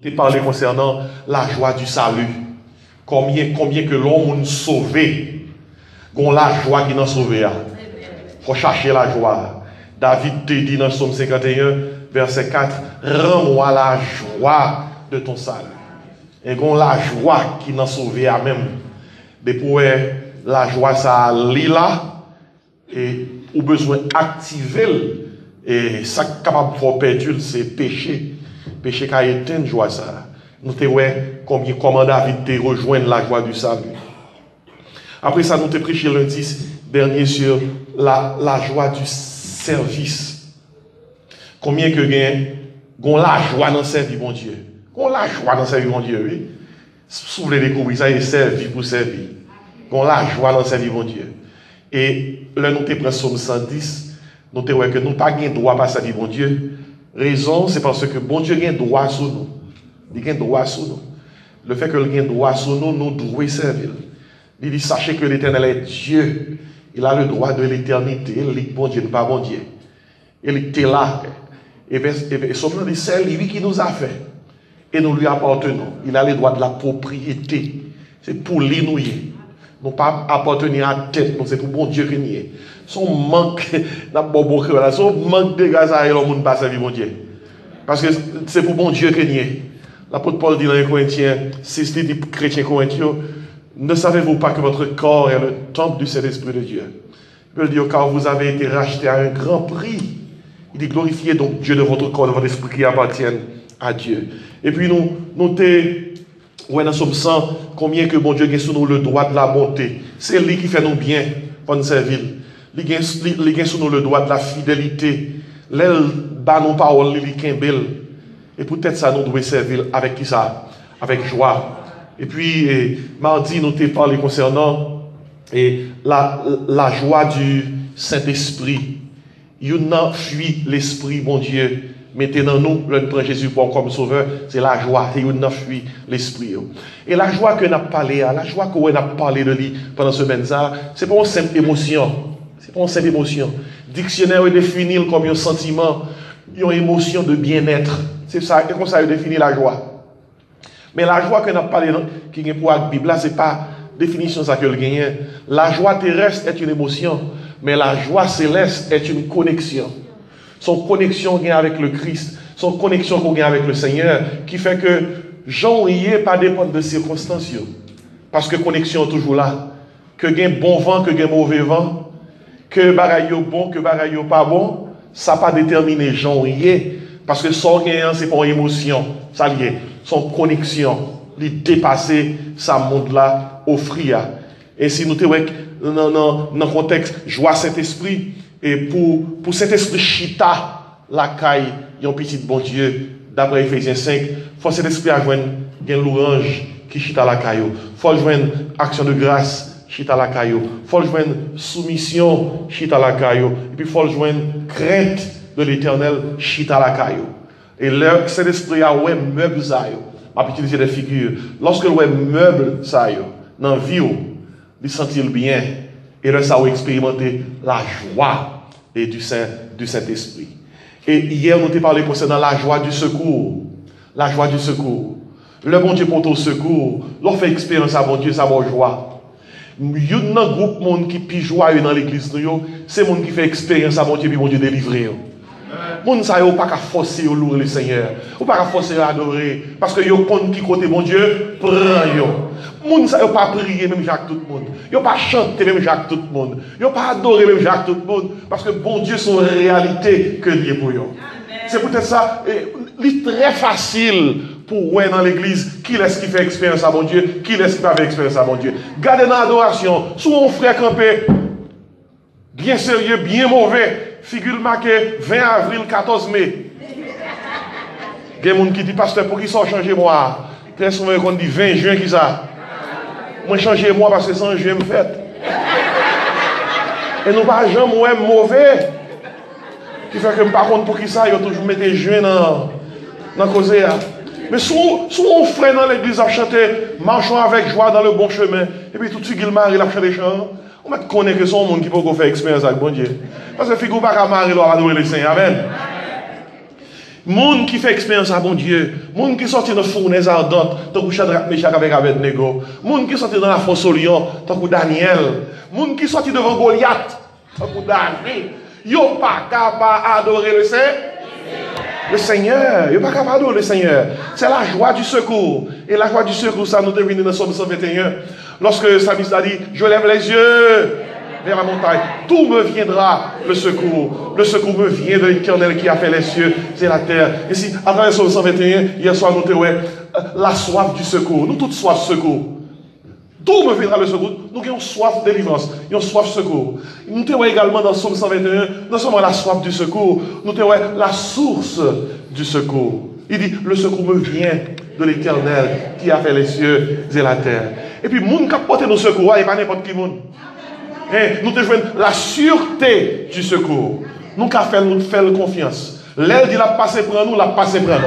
Tu parlé concernant la joie du salut. Combien que l'homme sauvé, qu'on la joie qui n'a sauvé. Il faut chercher la joie. David te dit dans Psaume 51, verset 4, rends-moi la joie de ton salut. Et qu'on la joie qui n'a sauvé à même. Depuis la joie ça lit là, et au besoin d'activer, et ça capable de faire perdre, c'est péché. Péché qui a éteint joie ça. Nous te comment David te rejoindre la joie du salut. Après ça, nous te prêché lundi dernier sur la joie du service. Combien que gagne la joie dans servir bon Dieu. Qu'on la joie dans servir bon Dieu, oui. Si vous voulez découvrir ça, il servir pour servir. Qu'on la joie dans servir bon Dieu. Et là, nous te prenons Psaume 110, nous te que nous pas gain droit à servir bon Dieu. Raison, c'est parce que bon Dieu a droit sur nous. Il a droit sur nous. Le fait que il a droit sur nous, nous devons servir. Il dit, sachez que l'Éternel est Dieu. Il a le droit de l'éternité. Il dit, bon Dieu, pas bon Dieu. Il était là. Et sauf que c'est lui qui nous a fait. Et nous lui appartenons. Il a le droit de la propriété. C'est pour lui nous. Nous pas appartenir à la tête. C'est pour bon Dieu que nous est. Son manque, son manque de gaz à l'homme ne passe à bon Dieu. Parce que c'est pour bon Dieu que nous est. L'apôtre Paul dit dans les Corinthiens, 6 dit chrétiens corinthiens, ne savez-vous pas que votre corps est le temple du Saint-Esprit de Dieu? Il peut dire, car vous avez été rachetés à un grand prix. Il dit, glorifiez donc Dieu de votre corps, de votre esprit qui appartiennent à Dieu. Et puis nous dans Somme 100, combien que bon Dieu a sur nous le droit de la bonté. C'est lui qui fait nous bien pour nous servir. Il a sur nous le droit de la fidélité. L'aile bat nos paroles, il kimbel. Et peut-être ça nous doit servir avec qui ça? Avec joie. Et puis, mardi, nous t'ai parlé concernant la joie du Saint-Esprit. Il n'a fui l'Esprit, bon Dieu. Mettez dans nous, le prend Jésus pour comme sauveur, c'est la joie. Et il n'a fui l'Esprit. Et la joie que nous avons parlé, la joie que nous avons parlé de lui pendant ce semaine, c'est pas une simple émotion. C'est pas une simple émotion. Dictionnaire définit comme un sentiment, une émotion de bien-être. C'est ça, et comme ça, il définit la joie. Mais la joie que nous avons parlé, qui est pour la Bible, là, ce n'est pas définition ça que le gagne. La joie terrestre est une émotion, mais la joie céleste est une connexion. Son connexion avec le Christ, son connexion avec le Seigneur, qui fait que Jean y est pas dépendre de circonstances. Parce que connexion est toujours là. Que gain bon vent, que gain mauvais vent, que bagaille bon, que bagaille pas bon, ça pas déterminé Jean y est. Parce que son gain, c'est pas une émotion, ça lié. Son connexion, il dépasser sa monde là, offrir. Et si nous te dans le contexte joie Saint-Esprit, et pour Saint-Esprit chita, la caille, il y a un petit bon Dieu, d'après Ephésiens 5, il faut Saint-Esprit à joindre un louange qui chita la caillou. Il faut joindre action de grâce, chita la caillou. Il faut joindre soumission, chita la caillou. Et puis il faut joindre crainte de l'Éternel, chita la caillou. Et là, Saint-Esprit a ouais meuble ça yo. A utiliser des figures. Lorsque ouais meuble ça yo, dans vie il sentit bien et là ça a expérimenté la joie et du Saint-Esprit. Et hier nous t'ai parlé concernant la joie du secours. La joie du secours. Le bon Dieu porte au secours. L'on fait expérience à bon Dieu, ça va joie. Il y a un groupe de monde qui est joyeux dans l'église, c'est le monde qui fait expérience à bon Dieu, puis bon Dieu délivrer. Moun sa yo pas qu'à forcer au louer le Seigneur, ou pas qu'à forcer à adorer, parce que yo compte qui côté bon Dieu, prend yo. Moun sa yo pas prier même Jacques tout le monde, yo pas chanter même Jacques tout le monde, yo pas adorer même Jacques tout le monde, parce que bon Dieu son réalité que lié pour yo. C'est peut-être ça, c'est très facile pour ouais dans l'église qui est-ce qui fait expérience à bon Dieu, qui est-ce qui pas fait expérience à bon Dieu. Gardez dans l'adoration, sous un frère campé, bien sérieux, bien mauvais. Figure marquée 20 avril, 14 mai. Il y a des gens qui disent, pasteur, pour qui ça changer moi? Très souvent, on dit 20 juin qui ça. Moi, changer moi parce que 100 juin me fait. Et nous pas jamais ouais mauvais. Qui fait que par contre, pour qui ça, il y a toujours mis juin dans la cause. Mais si on frère dans l'église à chanter, marchons avec joie dans le bon chemin, et puis tout de suite, il marie, il a chanté des chants. On va connaître que son monde qui peut faire expérience avec bon Dieu. Parce que figure pas qu'à Marie, il va adorer le Seigneur. Amen. Moun qui fait expérience à bon Dieu, moun qui sorti dans la fournaise ardente, tant que Shadrach, Meshach avec Abednego, moun qui sorti dans la fosse au lion, tant que Daniel, moun qui sorti devant Goliath, tant que David, yo pas capable d'adorer le Seigneur. Le Seigneur, il n'est pas capable d'adorer le Seigneur. C'est la joie du secours. Et la joie du secours, ça nous devine dans Somme 121. Lorsque le psalmiste a dit, je lève les yeux vers la montagne, tout me viendra le secours. Le secours me vient de l'Éternel qui a fait les cieux et la terre. Et si, à travers Somme 121, hier soir, nous avons la soif du secours. Nous toutes soif secours. Tout me viendra le secours. Nous avons soif de délivrance. Nous avons soif secours. Nous avons également dans Somme 121, non seulement la soif du secours, nous avons la source du secours. Il dit, le secours me vient de l'Éternel qui a fait les cieux et la terre. Et puis, moun qui a porté nos secours, il n'y a pas n'importe qui moun. Nous devons la sûreté du secours. Nous avons fait confiance. L'aile dit la passer pour nous, la passer pour nous.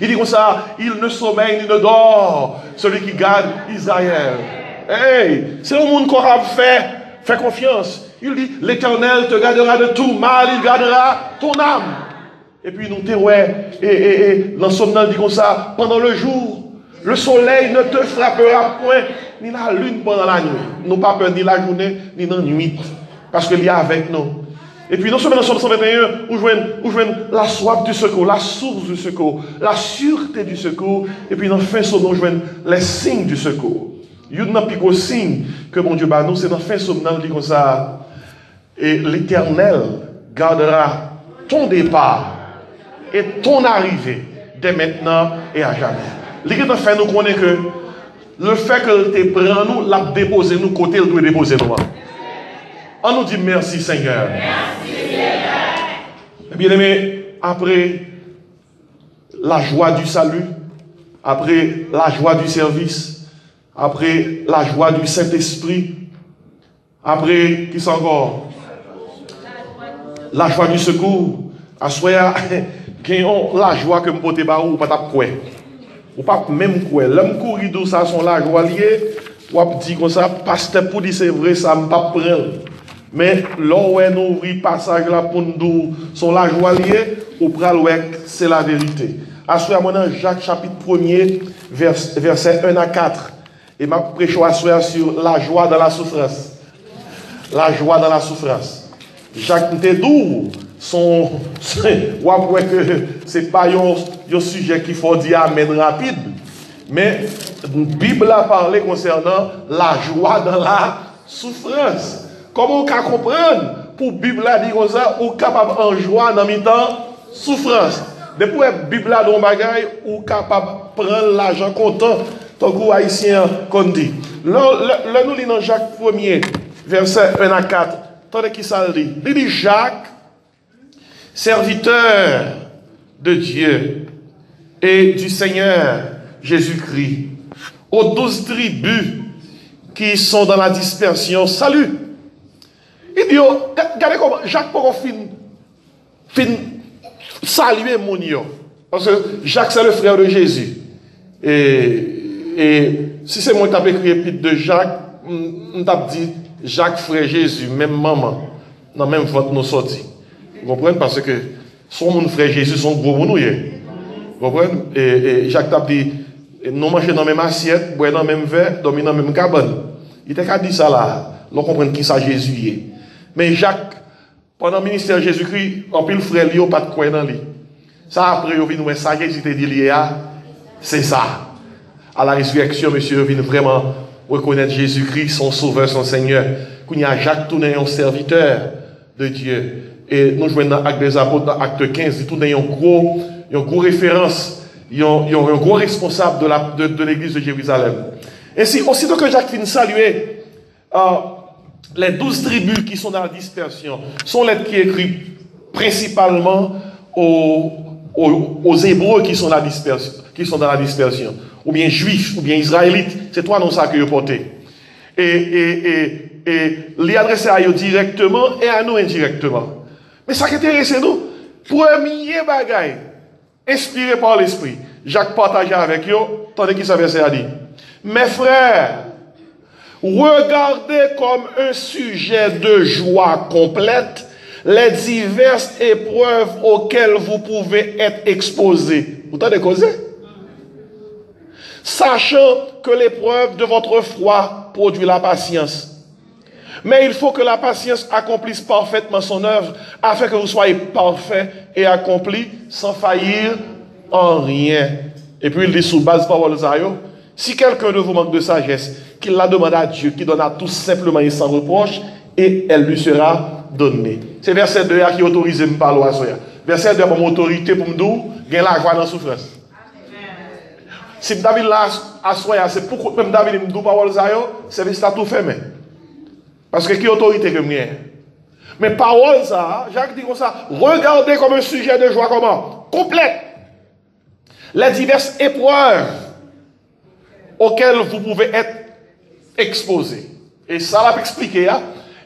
Il dit comme ça, il ne sommeille ni ne dort, celui qui garde Israël. Hey, c'est le monde qu'on a fait confiance. Il dit, l'Éternel te gardera de tout mal, il gardera ton âme. Et puis nous te et l'ensomnant dit comme ça, pendant le jour, le soleil ne te frappera point, ni la lune pendant la nuit. Nous pas peur ni la journée, ni la nuit, parce qu'il est avec nous. Et puis, non seulement dans Somme 121, où joignent la soif du secours, la source du secours, la sûreté du secours, et puis dans le fin somme, nous joignent les signes du secours. Il y a un plus signe que mon Dieu bat nous, c'est dans le fin somme, nous dit comme ça, et l'Éternel gardera ton départ et ton arrivée dès maintenant et à jamais. L'Écriture fait nous connaître que le fait que te prend nous, l'a déposé nous côté, il doit déposer nous. On nous dit merci Seigneur. Merci Seigneur. Bien aimé, après la joie du salut, après la joie du service, après la joie du Saint-Esprit, après, qui sont encore? La joie du secours. À soi, gagnons la joie que me pote ba ou pas tap quoi. Ou pas même quoi. L'homme courir d'où ça sont la joie liée, ou a dit comme ça, pasteur pour dire c'est vrai, ça me pas prendre. Mais là où nous ouvrir passage là pour nous sont la joie liée, ou pral c'est la vérité. À soi maintenant Jacques chapitre 1er verset 1 à 4. Et m'a prêché à soi sur la joie dans la souffrance. La joie dans la souffrance. Jacques Ntedou son ou après que c'est pas un sujet qu'il faut dire amen rapide, mais la Bible a parlé concernant la joie dans la souffrance. Comment on peut comprendre pour la Bible a dit comme ça, ou capable en joie dans mi-temps souffrance. Depuis la Bible a don bagay ou capable prendre l'argent content tant que haïtien qu'on dit. Là nous lisons Jacques 1er verset 1 à 4. Attendez qui ça dit. Il dit Jacques, serviteur de Dieu et du Seigneur Jésus-Christ, aux 12 tribus qui sont dans la dispersion, salut. Il dit, regardez comment Jacques pourra fin saluer mon yo. Parce que Jacques c'est le frère de Jésus. Et si c'est moi qui t'ai écrit l'épître de Jacques, on t'a dit Jacques frère Jésus, même maman, dans même ventre nous sorti. Vous comprenez? Parce que son mon frère Jésus sont gros pour nous. Vous comprenez? Et Jacques t'a dit, nous mangeons dans la même assiette, boire dans le même verre, dormir dans la même cabane. Il t'a dit ça là. Nous comprenons qui ça Jésus est. Mais Jacques, pendant le ministère de Jésus-Christ, en pile frère, il n'y a pas de quoi dans lui. Ça après, il vient ça, Jésus t'a dit, c'est ça. À la résurrection, monsieur, il vient vraiment reconnaître Jésus-Christ, son sauveur, son Seigneur. Qu'il y a Jacques, tout est un serviteur de Dieu. Et nous jouons dans l'acte des apôtres, dans l'acte 15, tout est une grosse référence, il y a un gros responsable de l'église de Jérusalem. Ainsi, aussitôt que Jacques finit saluer, les 12 tribus qui sont dans la dispersion sont lettres qui écrivent principalement aux Hébreux qui sont dans la dispersion, ou bien juifs, ou bien israélites. C'est toi non ça que vous portez. Et les adresser à eux directement et à nous indirectement. Mais ça qui intéresse nous, premier bagaille, inspiré par l'esprit, Jacques partageait avec eux, tandis qu'il savait ça dit. Mes frères, regardez comme un sujet de joie complète les diverses épreuves auxquelles vous pouvez être exposés. Vous entendez causer? Sachant que l'épreuve de votre foi produit la patience. Mais il faut que la patience accomplisse parfaitement son œuvre, afin que vous soyez parfaits et accomplis sans faillir en rien. Et puis il dit sous base parole Zayo, si quelqu'un de vous manque de sagesse, qu'il la demande à Dieu, qui donne à tous simplement et sans reproche, et elle lui sera donnée. C'est verset 2 qui autorise me parler à soi. Verset 2 pour mon autorité pour me dire, gain la joie dans la souffrance. Si David là à soi, c'est pourquoi même David me dit parole Zayo, c'est parce que tout fait mais. Parce que qui autorité que moi? Mais parole ça, Jacques dit comme ça, regardez comme un sujet de joie comment? Complète. Les diverses épreuves auxquelles vous pouvez être exposés. Et ça l'a expliqué, hein?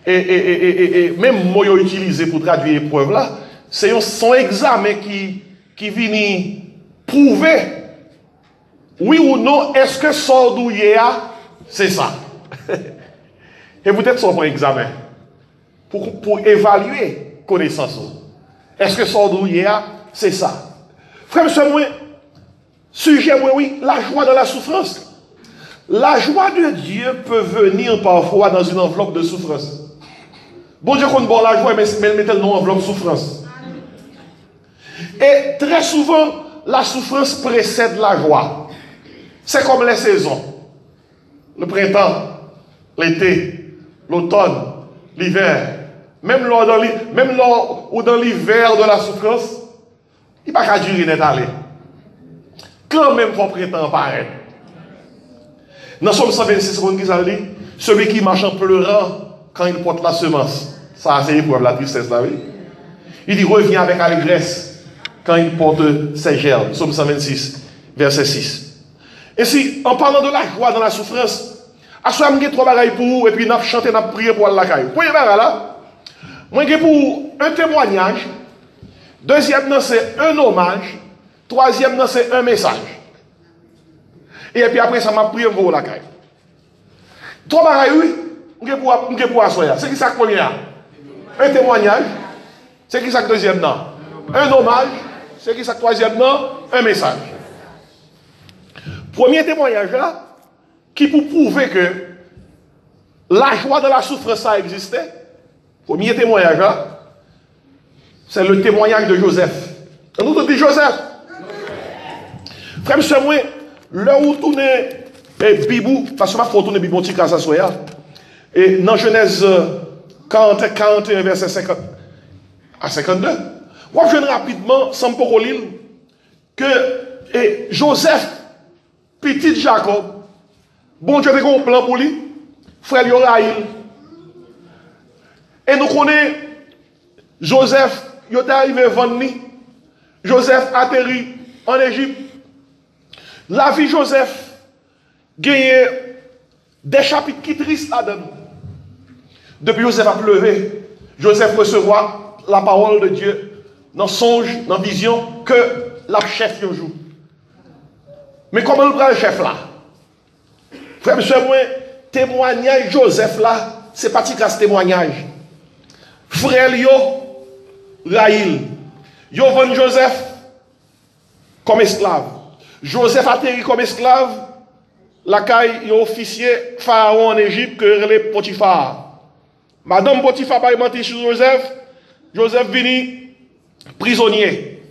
Et même moi utilisé pour traduire l'épreuve là, c'est son examen qui vient prouver oui ou non, est-ce que sordouillé c'est ça. Et peut-être ça pour examen. Pour évaluer connaissance. Est-ce que sordouillé c'est ça. Frère, moi, sujet, moi, oui, la joie dans la souffrance. La joie de Dieu peut venir parfois dans une enveloppe de souffrance. Bon Dieu compte bon la joie, mais mettez-le dans une enveloppe de souffrance. Et très souvent, la souffrance précède la joie. C'est comme les saisons. Le printemps, l'été, l'automne, l'hiver. Même lors dans l'hiver de la souffrance, il n'y a pas qu'à durer net aller. Quand même, il faut printemps pareil. Dans Somme 126, on dit celui qui marche en pleurant quand il porte la semence. Ça, c'est pour la tristesse, là, oui. Il dit revient avec allégresse quand il porte ses germes. Somme 126, verset 6. Et si, en parlant de la joie dans la souffrance, à ce moment-là, trois bagailles pour vous, et puis nous chanter, nous prier pour la caille. Premier bagage là, moi, j'ai pour un témoignage. Deuxième, c'est un hommage. Troisième, c'est un message. Et puis après, ça m'a prié pour la caille. Trois bagailles, oui, j'ai pour assoyer. C'est qui ça premier? Un témoignage. C'est qui ça deuxième? Non. Un hommage. C'est qui ça troisième? Non. Un message. Premier témoignage là, qui pour prouver que la joie de la souffrance a existé. Premier témoignage là, c'est le témoignage de Joseph. On nous dit Joseph. Frère, monsieur, moi, là où tourner Bibou, parce que je vais tourner Bibou, et dans Genèse 41, verset 50 à 52, moi, je viens rapidement, sans me lire, que Joseph, petit Jacob, bon Dieu, avait un plan pour lui, frère Yoraïl. Et nous connaissons Joseph, il est arrivé à Vanni. Joseph atterrit en Égypte. La vie de Joseph gagne des chapitres qui tristes là-dedans. Depuis Joseph a pleuvé, Joseph recevra la parole de Dieu dans songe, dans vision, que la chef joue. Mais comment le prend le chef là? Frère, monsieur, moi, témoignage Joseph là, c'est pas ce témoignage. Frère yo, Raïl, yo vend Joseph comme esclave. Joseph atterrit comme esclave, la caille officier pharaon en Égypte que relève Potiphar. Madame Potiphar pas menti sur Joseph, Joseph vini prisonnier.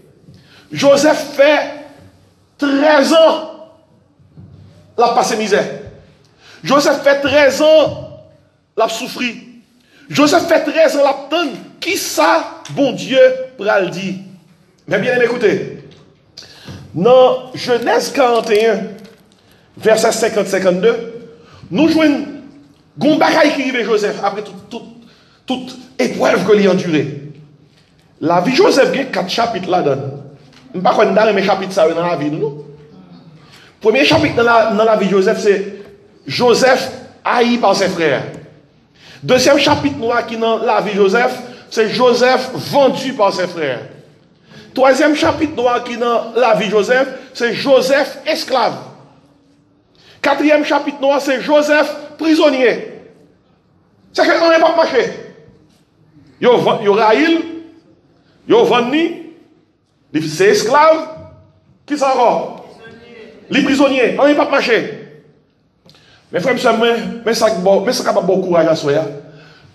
Joseph fait 13 ans la passe misère. Joseph fait 13 ans la souffrir. Joseph fait 13 ans la tonne. Qui ça, bon Dieu, pral dit? Mais bien écoutez, dans Genèse 41, verset 50-52, nous jouons Gombakaï qui arrive Joseph après toute épreuve que lui a enduré. La vie de Joseph, il y a 4 chapitres là-dedans. Je ne sais pas dans les chapitres ça dans la vie. Non? Premier chapitre dans la vie de Joseph, c'est Joseph haï par ses frères. Deuxième chapitre qui est dans la vie de Joseph, c'est Joseph vendu par ses frères. Troisième chapitre qui est dans la vie de Joseph, c'est Joseph esclave. Quatrième chapitre c'est Joseph prisonnier. C'est qu'on n'est pas marché. Yo raïl, yo vendu, c'est esclave, qui ça encore? Les prisonniers, on n'est pas marché. Mais frère, mais ça a beaucoup courage à soi.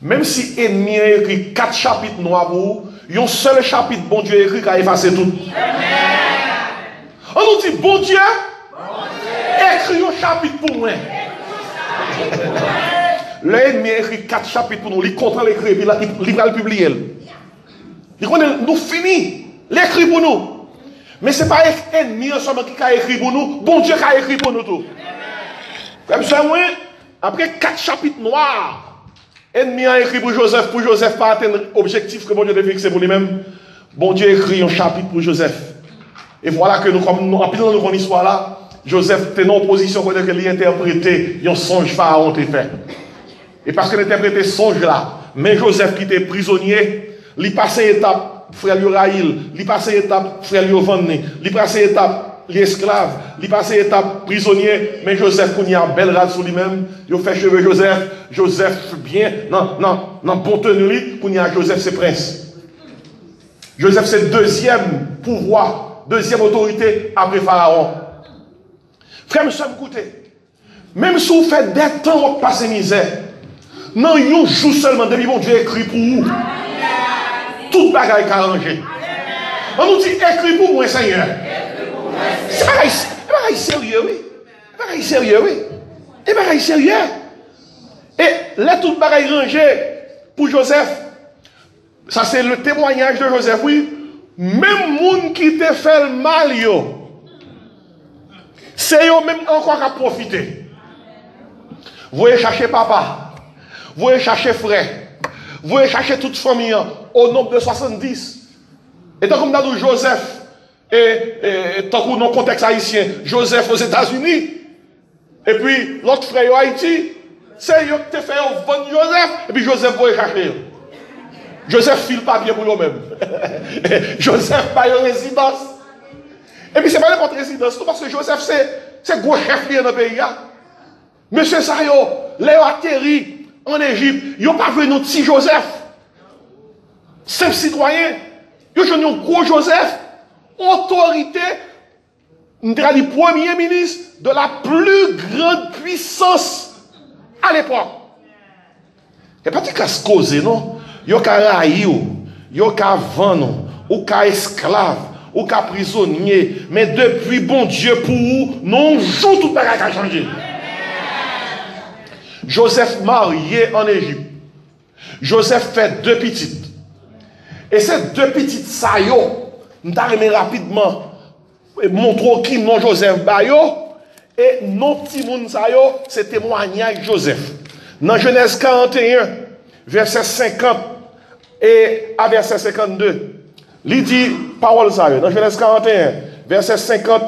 Même si ennemi a écrit 4 chapitres noirs pour vous, il y a un seul chapitre, bon Dieu écrit qui a effacé tout. On nous dit, bon Dieu, écrit un chapitre pour moi. L'ennemi a écrit 4 chapitres pour nous, il comprend l'écrit, il va le publier. Il connaît, nous finissons l'écrit pour nous. Mais ce n'est pas l'ennemi ensemble qui a écrit pour nous, bon Dieu qui a écrit pour nous tout. Comme ça, moi, après 4 chapitres noirs, l'ennemi a écrit pour Joseph pas atteindre l'objectif que bon Dieu a fixé pour lui-même. Bon Dieu a écrit un chapitre pour Joseph. Et voilà que nous, comme nous rappelons dans l'histoire là, Joseph était en position pour dire qu'il interprétait un songe pharaon était fait. Et parce qu'il interprétait ce songe là, mais Joseph qui était prisonnier, il passait étape frère Raïl, il passait étape frère Yovanné, il passait étape l'esclave, il passait étape prisonnier, mais Joseph qu'on y a belle rade sur lui-même, il fait cheveux Joseph bien, non, bon tenue, qu'on y a Joseph c'est prince. Joseph c'est deuxième pouvoir, deuxième autorité après Pharaon. Frère, monsieur, écoutez, même si vous faites des temps où passer misère, non, un jour seulement, depuis mon Dieu écrit pour vous, toute bagaille est arrangée. On nous dit, écrit pour moi, Seigneur. C'est pas sérieux, oui. C'est pas sérieux, oui. C'est pas sérieux. Et là, toute bagaille rangée pour Joseph, ça c'est le témoignage de Joseph, oui. Même monde qui te fait le mal, yo. C'est eux même encore à profiter. Vous allez chercher papa, vous allez chercher frère, vous allez chercher toute famille au nombre de 70. Et tant comme dans Joseph, et tant que dans le contexte haïtien, Joseph aux États-Unis, et puis l'autre frère au Haïti, c'est eux qui te fait vendre Joseph, et puis Joseph va chercher. Joseph file pas bien pour eux-mêmes. Joseph pas une résidence. Et puis, ce n'est pas n'importe résidence, parce que Joseph, c'est gros chef dans le pays. Monsieur Sayo, Léo atterri en Égypte, il n'a pas vu notre petit Joseph. Simple citoyen. Il a un gros Joseph, autorité, nous avons dit premier ministre de la plus grande puissance à l'époque. Il n'y a pas de casse cause, non? Il y a un raïo, il y a un vent, ou un esclave. Ou qu'à prisonnier, mais depuis bon Dieu pour vous, non joue tout le bagage a changé. Joseph marié en Égypte. Joseph fait 2 petites. Et ces 2 petites ça yo, nous t'arrêtons rapidement montrer qui non Joseph Bayo et non petit moun ça yo, c'est témoignage Joseph. Dans Genèse 41, verset 50 et à verset 52. Il dit, parole ça, dans Genèse 41, verset 50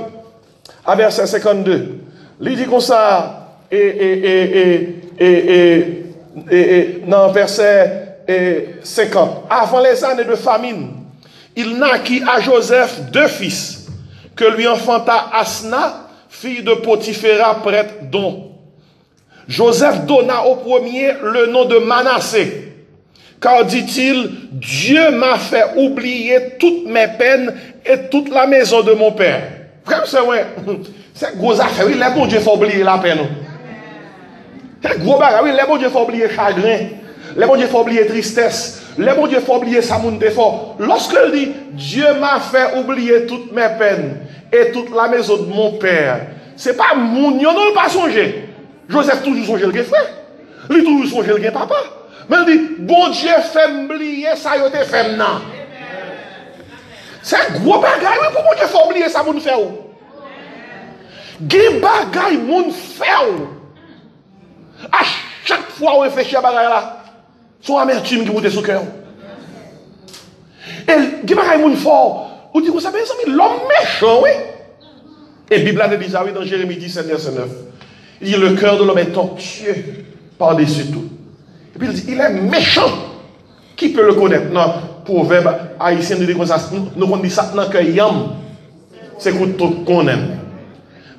à verset 52. Il dit comme ça, dans verset 50. Avant les années de famine, il naquit à Joseph 2 fils, que lui enfanta Asna, fille de Potiphéra, prêtre d'On. Joseph donna au premier le nom de Manassé. Car, dit-il, Dieu m'a fait oublier toutes mes peines et toute la maison de mon père. Frère, c'est vrai. C'est gros affaire. Oui, les bons Dieu faut oublier la peine. C'est gros bagarre. Oui, les bons Dieu faut oublier chagrin. Les bons Dieu faut oublier tristesse. Les bons Dieu faut oublier sa moun défaut. Lorsqu'il dit, Dieu m'a fait oublier toutes mes peines et toute la maison de mon père. C'est pas moun, yon non pas songer. Joseph toujours songe le frère. Lui toujours songe le papa. Mais il dit, bon Dieu fait m'oublier ça, yo te fait m'nan. C'est un gros bagaille, mais pour bon Dieu fait oublier ça, moun fait ou? Gen bagaille, moun fait ou? À chaque fois, on réfléchit à bagaille là, son amertume qui monte sous cœur. Et gen bagaille, moun fort, ou dit, vous savez, l'homme méchant, oui. Et la Bible a dit ça, oui, dans Jérémie 17, verset 9. Il dit, le cœur de l'homme est tortueux par-dessus tout. Et puis il dit, il est méchant. Qui peut le connaître? Non, proverbe haïtien nous dit comme ça, nous on dit ça dans que yam, c'est tout qu'on aime.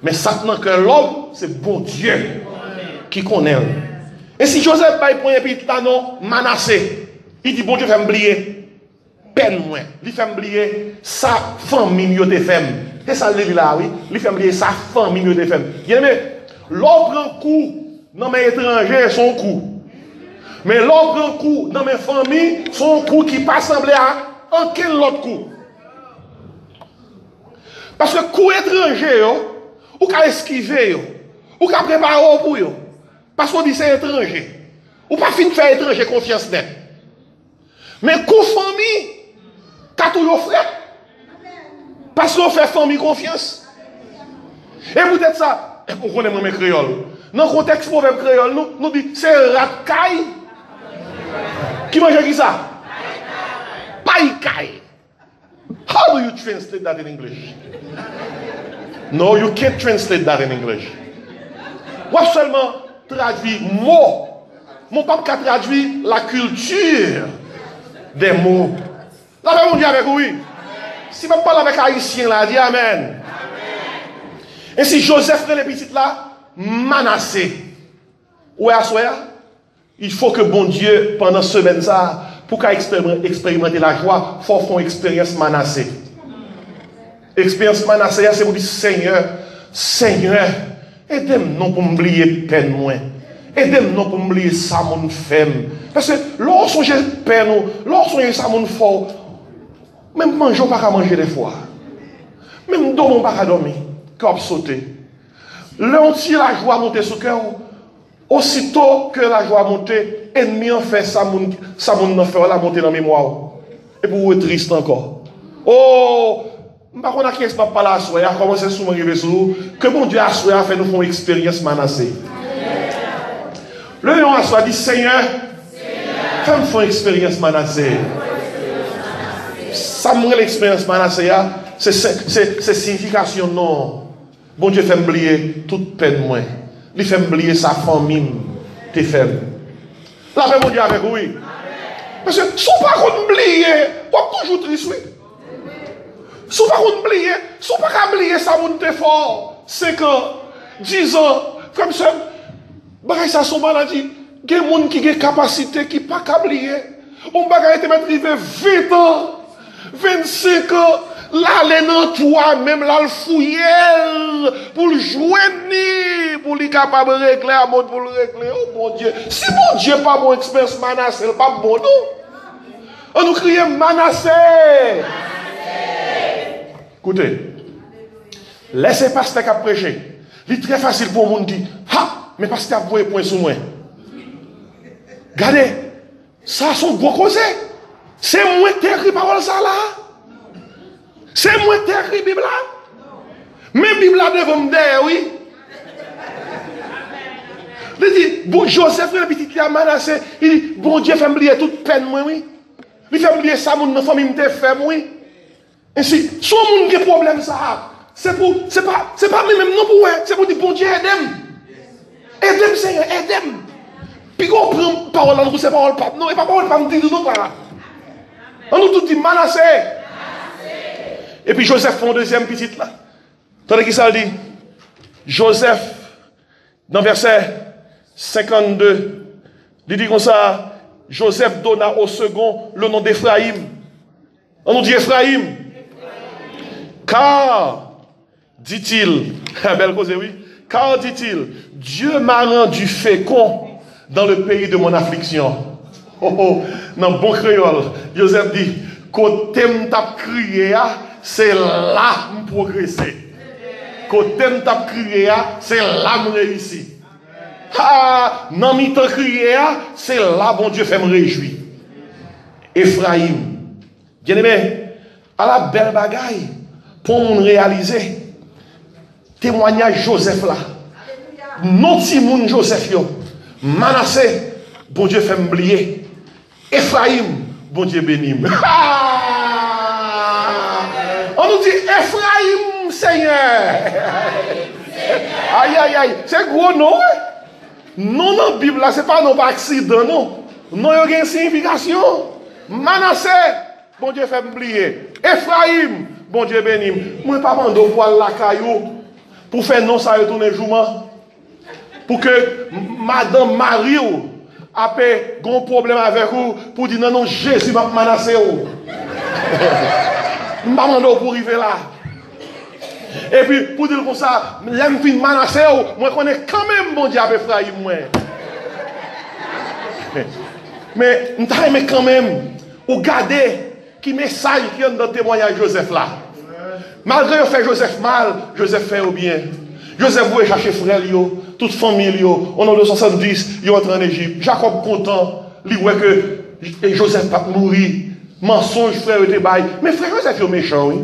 Mais ça dans que l'homme, c'est bon Dieu qui connaît. Et si Joseph va prendre puis tout non Manassé, Il dit, bon Dieu, fait m'oublier peine moins. Il fait m'oublier sa famille yo te fait. C'est ça le dit là, oui. Il fait m'oublier sa famille yo te fait. Bien aimé, l'autre prend coup dans mes étrangers, son coup. Mais l'autre prend coup dans mes familles, son coup qui pas semblé à aucun autre coup. Parce que coup étranger, ou qu'à esquiver, ou qu'à préparer pour eux. Parce qu'on dit c'est étranger. Ou pas fin de faire étranger confiance net. Mais coup famille, qu'à toujours frère. Parce qu'on fait famille confiance. Et peut-être ça, on connaît même créole. Dans le contexte proverbe créole, nous dit c'est ratcaille. Qui mange qui ça? Païkaï. How do you translate that in English? No, you can't translate that in English. Ou seulement traduit mot. Mon papa traduit la culture des mots. Là, on dit avec oui. Si je parle avec Haïtien, là, dit Amen. Et si Joseph les petites là, Manassé. Ou à soi, il faut que bon Dieu, pendant ce semaine ça, pour qu'à expérimenter la joie, il faut faire une expérience Manassé. Expérience Manassé, c'est pour dire Seigneur, aidez-moi non pour m'oublier peine moins. Aidez-moi non pour m'oublier ça mon femme. Parce que lorsque j'ai peine, lorsque j'ai ça mon fort, même manger, on ne peut pas manger des fois. Même dormir, on ne peut pas dormir. Comme sauter. L'anti la joie monter sur le cœur. Aussitôt que la joie monte, ennemi en fait ça mon fait la monter dans la mémoire. Et pour vous être triste encore. Oh, par contre, qui est-ce pas la soirée, a commencé souvent à arriver sur nous, que mon Dieu a soirée a fait nous faire une expérience Manassé. Le lion a soirée dit Seigneur, fais-moi faire une expérience Manassé. Ça me l'expérience Manassé, c'est signification non. Bon Dieu fait m'oublier toute peine moins. Il fait m'oublier sa famille, tes femmes. Là, fait mon Dieu avec oui. Parce que si on ne pas oublier, on va toujours triste, oui. Si on ne pas oublier, si on ne pas oublier ça, on est fort. 5 ans, 10 ans, comme ça, ça sont maladie. Il y a des gens qui ont des capacités qui ne sont pas oublier. On va être arrivé 20 ans, 25 ans. Là, les noms, toi, même là, le fouiller, pour le joindre, pour lui capable de régler, à mode pour le régler. Oh mon Dieu. Si mon Dieu pas bon expérience Manassé, pas bon, non? On nous crie Manassé. Écoutez, laissez pasteur qui a prêché. C'est très facile pour le monde dire, ah, mais pasteur a voué point sur moi. Regardez, ça sont gros causés. C'est moins terrible parole ça là. C'est moins terrible, Bible là. Mais Bible là devant me dire, oui. Il dit, bon, Joseph, le petit qui a Manassé, il dit, bon Dieu, fait oublier toute peine, moi, oui. Il fait oublier ça, mon famille me fait, oui. Ainsi, si on a un problème, ça, c'est pas même non pour c'est pour dire, bon Dieu, aide-moi. Aide-moi, Seigneur, aide-moi. Puis on prend parole, on ne parole pas. Non, et pas parole, pas me dire, non, pas. On nous tout dit, Manassé. Et puis Joseph fait une deuxième petite là. Tandis qu'il ça dit, Joseph, dans verset 52, il dit comme ça, Joseph donna au second le nom d'Ephraïm. On nous dit Ephraïm. Car, dit-il, belle cause, oui, car, dit-il, Dieu m'a rendu fécond dans le pays de mon affliction. Oh, oh, dans bon créole, Joseph dit, côté m'tap crié, c'est là que je progresser. Côté m'tap crié, c'est là que je réussis. Ah, non mi-temps crié, c'est là bon Dieu fait me réjouir. Ephraïm, bien aimé, à la belle bagaille, pour nous réaliser, témoignage Joseph là, non si moun Joseph yo, Manassé, bon Dieu fait m'oublier. Ephraïm, bon Dieu béni. On nous dit Ephraïm, Seigneur. Aïe, aïe, aïe. C'est gros, non? Non, dans la Bible, là, ce n'est pas non par accident, non. Non, il y a une signification. Manassé, bon Dieu fait m'oublier. Ephraïm, bon Dieu béni. Moi, pas mandé au poil la caillou pour faire non, ça retourne jour. Pour que Madame Marie après, un problème avec vous, pour dire non, non, Jésus m'a menacé. Je m'a demandé pour arriver là. Et puis, pour dire comme ça, l'aime fin menacé, moi, je connais quand même mon diable Ephraïm, moi. Mais, je t'aime quand même, ou garder qui message qui est dans le témoignage de Joseph là. Malgré le fait Joseph mal, Joseph fait au bien. Joseph voulait chercher frère, toute famille, au nom de 70, il entre en Égypte. Jacob content, il voit que Joseph pas mourir. Mensonge, frère, était bail. Mais frère Joseph est méchant, oui.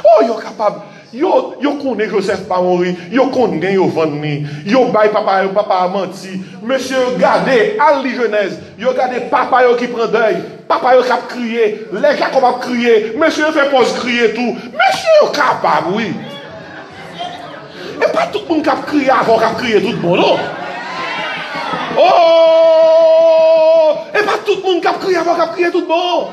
Oh, il est capable. Yo connaît Joseph pas mourir, yo connaît yo vendre, yo bail papa a menti. Monsieur regardez à la Genèse, yo regardez papa yo qui prend deuil, papa yo qui a crié, les Jacob a crié, monsieur fait pause crier tout. Monsieur yo capable oui. Et pas tout le monde qui a crié avant qui a crié tout le monde non. Oh! Et pas tout le monde qui a crié avant qui a crié tout le monde.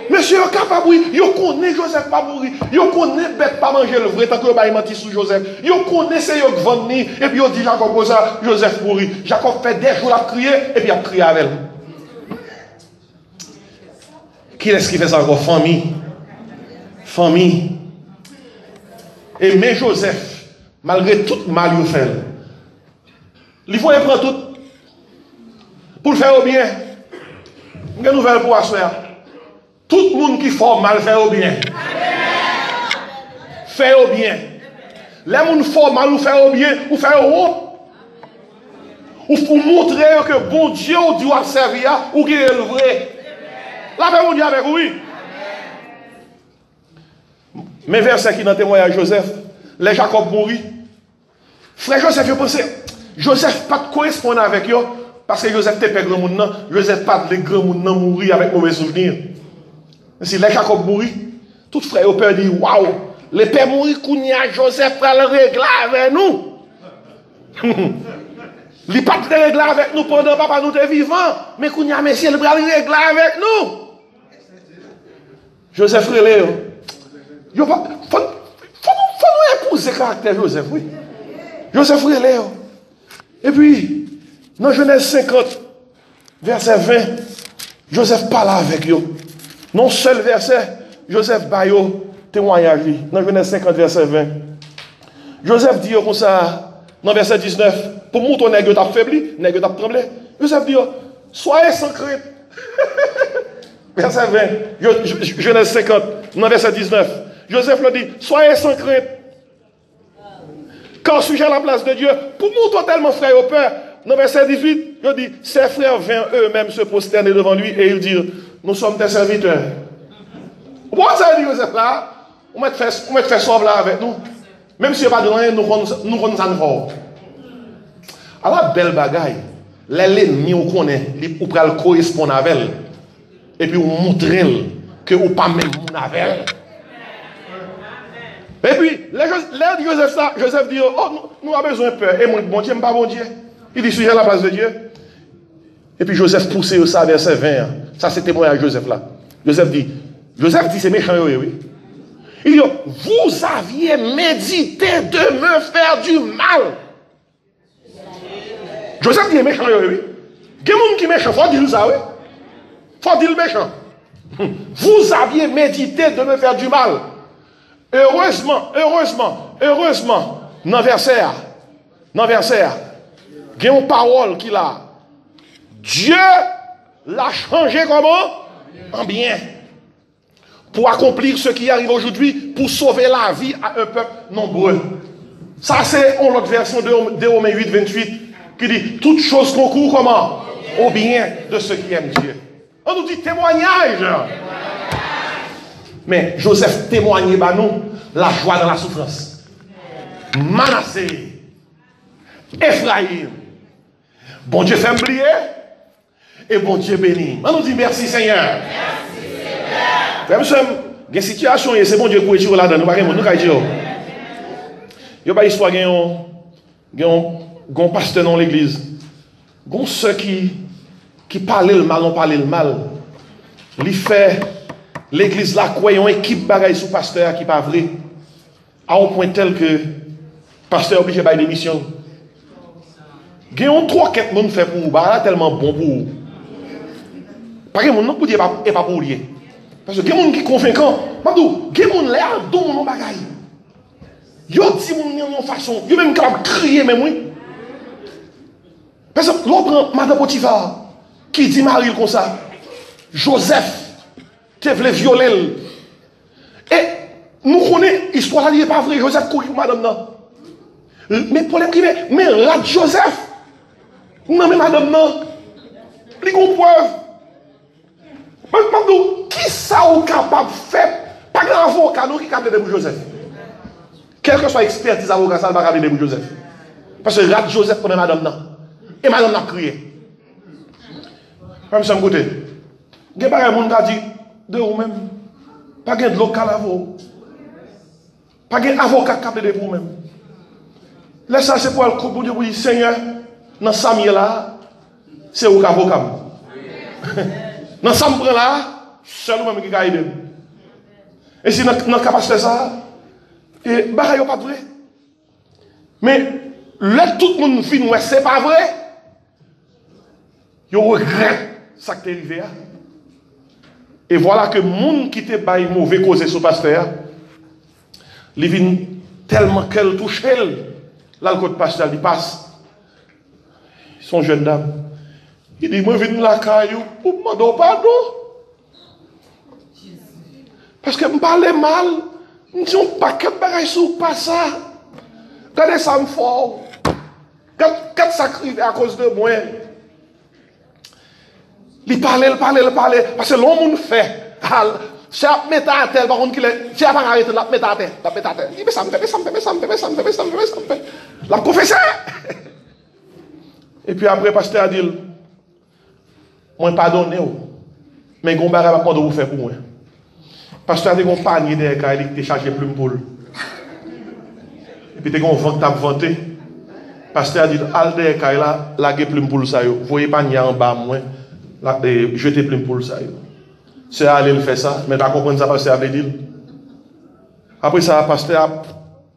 Monsieur est capable, oui. Yo connaît Joseph pas mourir. Yo connaît bête pas manger le vrai tant que yo bail menti sous Joseph. Yo connaît c'est yo qui vend ni et puis yo dit Jacob comme ça, Joseph mourir. Jacob fait des jours à crier et puis il a crié avec elle. Qui est-ce qui fait ça encore? Famille. Famille. Et mais Joseph, malgré tout mal qu'il fait, il faut prendre tout pour le faire au bien. Une nouvelle pour asseoir. Tout le monde qui fait mal fait au bien. Fait au bien. Les gens qui font mal ou fait au bien, ou fait au honte. Ou pour montrer que bon Dieu doit servir ou qu'il est le vrai. La paix mon Dieu avec oui. Mais verset qui dans le témoignage Joseph, les Jacob mourit. Frère Joseph, je pensais, Joseph pas de correspondre avec eux, parce que Joseph n'était pas grand monde, Joseph pas de grand monde mourir avec mauvais souvenirs. Si les Jacob mourit, tout frère au père dit waouh, les pères mourir, Kounia Joseph va le régler avec nous. Il n'a pas de régler avec nous pendant papa nous était vivant, mais Kounia Messie, il va le régler avec nous. Joseph relève. Il faut nous épouser le caractère Joseph, oui. Joseph relève. Et puis, dans Genèse 50, verset 20, Joseph parle avec eux. Non seul verset, Joseph Bayo témoignage. Dans Genèse 50, verset 20. Joseph dit comme ça, dans verset 19, pour montrer que tu as faibli, que tu as tremblé. Joseph dit, soyez sans crainte. Verset 20, Genèse 50, dans verset 19. Joseph leur dit, soyez sans crainte. Quand suis-je à la place de Dieu, pour montrer tellement frère au père, dans verset 18, il dit, ses frères vinrent eux-mêmes se prosterner devant lui et ils dirent, nous sommes tes serviteurs. Pourquoi ça dit Joseph là? On va te faire sauver là avec nous. Même si il n'y a pas de rien, nous connaissons ça fort. Alors, la belle bagaille, l'ennemi, on connaît, on peut le correspondre avec elle. Et puis, on montre que on pas même avec elle. Et puis, l'air de Joseph, ça, Joseph dit, oh, nous avons besoin de peur. Et moi, bon Dieu, je pas bon Dieu. Il dit, suis-je à la place de Dieu? Et puis Joseph poussait ça, verset 20. Ça, c'était moi à Joseph là. Joseph dit, c'est méchant, oui. Il dit, vous aviez médité de me faire du mal. Joseph dit, méchant, oui. Il y a des gens qui sont méchants, il faut dire ça, oui. Il faut dire le méchant. Vous aviez médité de me faire du mal. Heureusement, dans verset, il y a une parole qu'il a. Dieu l'a changé comment? En bien. Pour accomplir ce qui arrive aujourd'hui, pour sauver la vie à un peuple nombreux. Ça, c'est une autre version de Romains 8, 28, qui dit, toute chose concourt comment? Au bien de ceux qui aiment Dieu. On nous dit témoignage. Mais Joseph témoignait à nous la joie dans la souffrance. Manassé, Ephraïm. Bon Dieu fait oublier et bon Dieu béni. On nous dit merci Seigneur. Merci Seigneur. Il y a une situation, c'est bon Dieu pour être là-dedans. Nous ne pouvons pas dire. Il y a une histoire, il y a un pasteur dans l'église. Il y a ceux qui parlent le mal, on parle le mal. Il fait l'église là, quoi, il y a une équipe bagaille sous pasteur qui n'est pas vrai. À un point tel que le pasteur est obligé de faire des missions. Il y a un trois quêtes monde fait pour vous, bah tellement bon pour vous. Pas que monde pour dire et pas pour lier. Parce que il y a des gens qui sont convaincants. Il y a des gens là dans mon bagage. Yo dit mon façon, yo même capable crier même oui. Par exemple, l'on prend Madame Potiphar qui dit Marie comme ça. Joseph te voulait violer. Et nous connaissons l'histoire là, il n'est pas vrai. Joseph couille pour madame non. Mais le problème qui est, mais là Joseph, non mais madame non. Il y a une preuve. Maintenant, qui ça est capable de faire? Pas grand avocat qui est capable de pour Joseph. Quelle que soit l'expertise avocat, ça ne va pas capable de pour Joseph. Parce que là Joseph comme madame non. Et madame n'a crié. Même si je me côté. Il y a pas de monde qui a dit de vous-même. Pas de local à vous. Pas d'avocat qui a de vous-même. Laisse ça, c'est pour le coup pour dire, Seigneur, dans Samuel là, c'est vous qui avocat. Dans Samuel là, c'est vous-même qui a aidé. Et si dans la capacité ça, et bah, il n'y a pas de vrai. Mais là, tout le monde vit, c'est pas vrai. Il regrette ça qui est arrivé. Et voilà que le monde qui te baille mauvais causé sur le pasteur, il vient tellement qu'elle touche elle. Là, le côté pasteur, il passe. Son jeune dame. Il dit, moi, je viens de la caillou pour me demander pardon. Parce que je me parlais mal. Je me dis, on pas qu'un bagage sur pas ça. Regardez ça, me fort. Quand ça arrive à cause de moi. Il parlait. Parce que l'homme fait. Si on met à terre, par contre, si on pas arrêté, on met à terre. Il dit, ça me fait. La confessé. Et puis après, le pasteur a dit, moi, pardonnez. Mais il y a un bagage à vous faire pour moi. Le pasteur a dit, il y a un panier derrière, il a chargé plume pour lui. Et puis, il y a un vent qui a vanté. Le pasteur a dit, al derrière, il a plume pour ça. Vous voyez le panier en bas, moi. Jeter plume pour ça. C'est aller le faire ça, mais tu as compris ça, pasteur avait dit. Après ça, pasteur,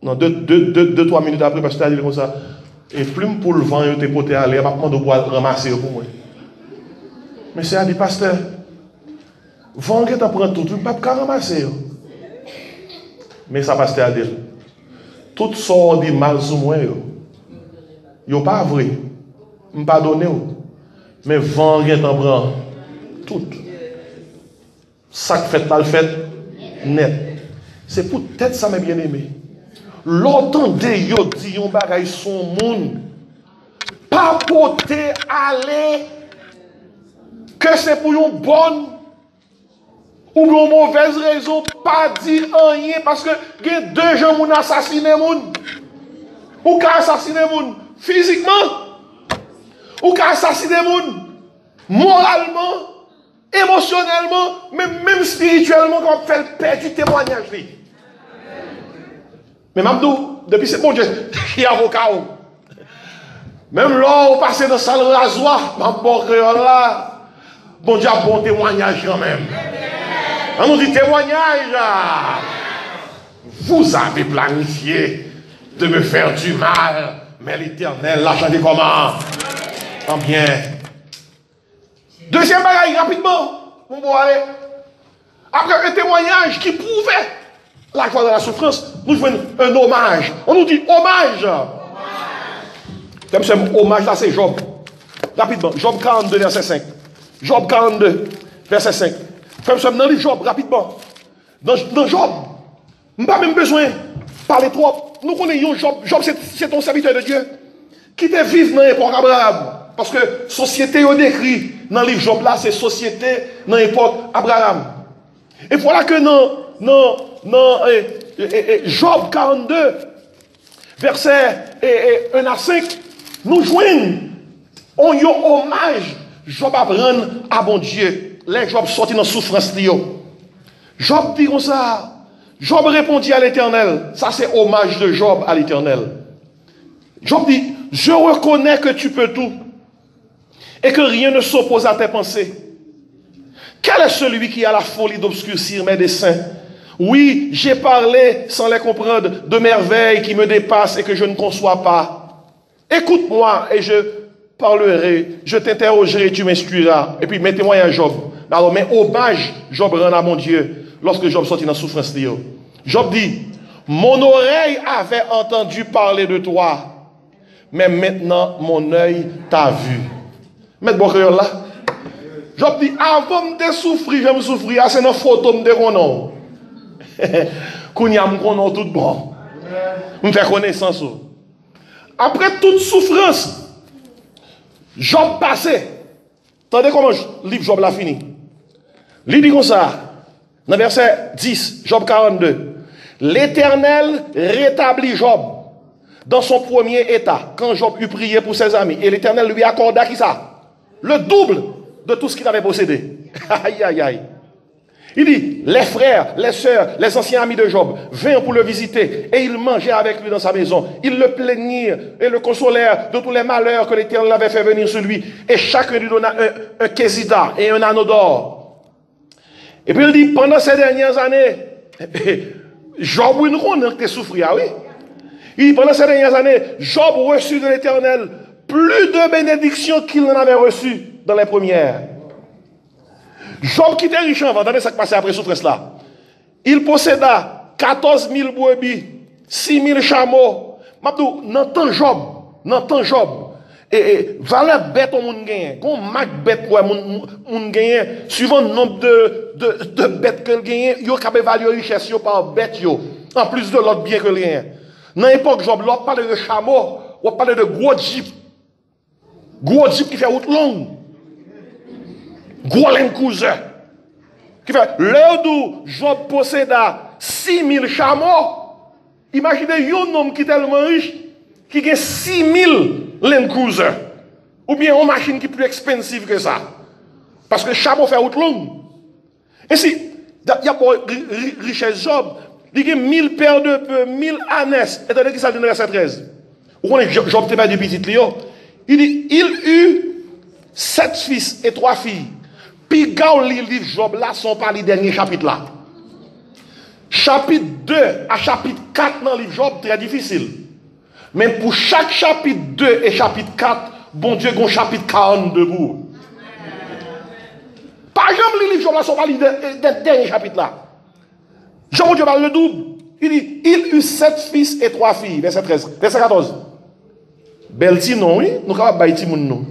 non, 2-3 minutes après, pasteur a dit comme ça. Et plume pour le vent, il était porté à l'air, je vais ramasser pour moi. Mais c'est à dire, pasteur, vent qui t'apprend tout, tu ne peux pas ramasser. Mais ça, pasteur a dit, tout sort dit mal sur moi. Ce n'est pas vrai. Je ne pardonne pas. Mais vent qui t'apprend tout. Ça qui fait mal fait, net. C'est peut-être ça, mes bien-aimés. L'entendez, yo dit, yon bagay son monde. Pas porter aller. Que c'est pour une bonne ou une mauvaise raison. Pas dire rien. Parce que il y a deux gens qui ont assassiné moun. Ou qui ont assassiné moun physiquement. Ou qui ont assassiné moun moralement. Émotionnellement, même spirituellement, quand on fait perdre du témoignage. Mais Mabdou, depuis c'est bon Dieu, il y a avocat. Même là, on passe dans la salle rasoir, là, bon Dieu a bon témoignage quand même. On nous dit témoignage. Vous avez planifié de me faire du mal, mais l'Éternel l'a chanté comment? En bien. Deuxième bagaille, rapidement. On va aller. Après un témoignage qui prouvait la joie de la souffrance, nous jouons un hommage. On nous dit hommage. Comme ce hommage là, c'est Job. Rapidement. Job 42, verset 5. Job 42, verset 5. Comme ce dans le Job, rapidement. Dans Job, nous n'avons pas même besoin de parler trop. Nous connaissons Job. Job, c'est ton serviteur de Dieu qui te vive dans l'époque Abraham. Parce que société on décrit dans le livre Job là, c'est société dans l'époque Abraham. Et voilà que dans Job 42, verset 1 à 5, nous joignons un hommage. Job apprend à bon Dieu. Les Job sorti dans souffrance. Job dit comme ça. Job répondit à l'Éternel. Ça c'est hommage de Job à l'Éternel. Job dit, je reconnais que tu peux tout. Et que rien ne s'oppose à tes pensées. Quel est celui qui a la folie d'obscurcir mes desseins? Oui, j'ai parlé sans les comprendre de merveilles qui me dépassent et que je ne conçois pas. Écoute-moi et je parlerai, je t'interrogerai et tu m'instruiras. Et puis, mes témoignages Job. Alors, mais hommage, Job rend à mon Dieu lorsque Job sortit dans la souffrance. Job dit, mon oreille avait entendu parler de toi, mais maintenant mon œil t'a vu. Mettez bon cœur là. Job dit, avant de souffrir, je me souffrir, c'est une photo de mon qu'on y a mon tout bon. On fait connaissance. Après toute souffrance, Job passé. Attendez comment le livre Job l'a fini. Il dit comme ça, dans verset 10, Job 42. L'Éternel rétablit Job dans son premier état, quand Job eut prié pour ses amis. Et l'Éternel lui accorda qui ça? Le double de tout ce qu'il avait possédé. Aïe, aïe, aïe. Il dit, les frères, les sœurs, les anciens amis de Job vinrent pour le visiter et ils mangeaient avec lui dans sa maison. Ils le plaignirent et le consolèrent de tous les malheurs que l'Éternel avait fait venir sur lui. Et chacun lui donna un kézida et un anneau d'or. Et puis il dit, pendant ces dernières années, Job, oui, nous connaissons que souffrir, oui. Il dit, pendant ces dernières années, Job reçut de l'Éternel plus de bénédictions qu'il n'en avait reçues dans les premières. Job qui était riche avant, attendez ce qui passait après souffrance là. Il posséda 14 000 brebis, 6 000 chameaux. Mabdou, n'entend Job. Et valeur bête on moun gagne. Qu'on mac bête pour moun gagne, suivant le nombre de bêtes que le gagne, yo capable évaluer richesse yo par bête yo. En plus de l'autre bien que le gagne. Dans l'époque Job, l'autre parle de chameaux, on parle de gros jeep. Gros jeep qui fait route longue. Gros Land Cruiser. Qui fait, l'heure d'où Job posséda 6 000 chameaux. Imaginez un homme qui est tellement riche, qui a 6 000 Land Cruiser. Ou bien une machine qui est plus expensive que ça. Parce que le chameau fait route longue. Et si, il y a pour richesse Job, il y a 1000 paires de peu, 1000 ânesses. Et tenez qui ça donne verset 13. Vous connaissez Job t'es pas de petit Léo. Il dit, il eut 7 fils et 3 filles. Puis, quand on lit le livre Job, là, sont pas les derniers chapitres là. Chapitre 2 à chapitre 4 dans le livre Job, très difficile. Mais pour chaque chapitre 2 et chapitre 4, bon Dieu, il y a un chapitre 42 pour. Par exemple, le livre Job, là, sont pas les derniers chapitres là. Jean Dieu parle le double. Il dit, il eut 7 fils et 3 filles. Verset 13. Verset 14. Bel ti non, oui. Nous sommes pas ti moun non.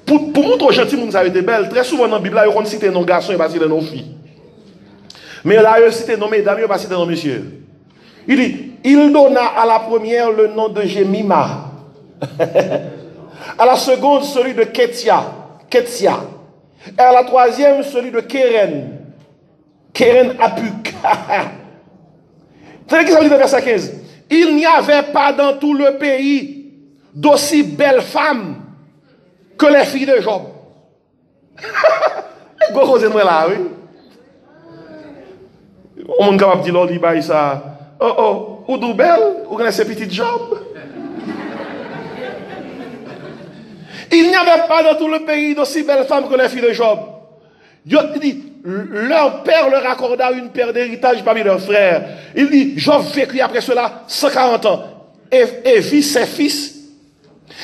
Pour montrer aux gentils, vous avez été belles, très souvent dans la Bible, on cite nos garçons et pas citer nos filles. Mais là, il cite nos mesdames et pas citer nos messieurs. Il dit, il donna à la première le nom de Jemima. À la seconde, celui de Ketia. Et à la troisième, celui de Keren Apuk. Vous savez ce que ça veut dire dans verset 15? Il n'y avait pas dans tout le pays d'aussi belles femmes que les filles de Job. Vous là, oui. On est capable de dire, il dit ça. Oh, ou d'où belle, ou connaissez petit Job. Il n'y avait pas dans tout le pays d'aussi belles femmes que les filles de Job. Il dit, leur père leur accorda une paire d'héritage parmi leurs frères. Il dit, Job vécut après cela 140 ans et vit ses fils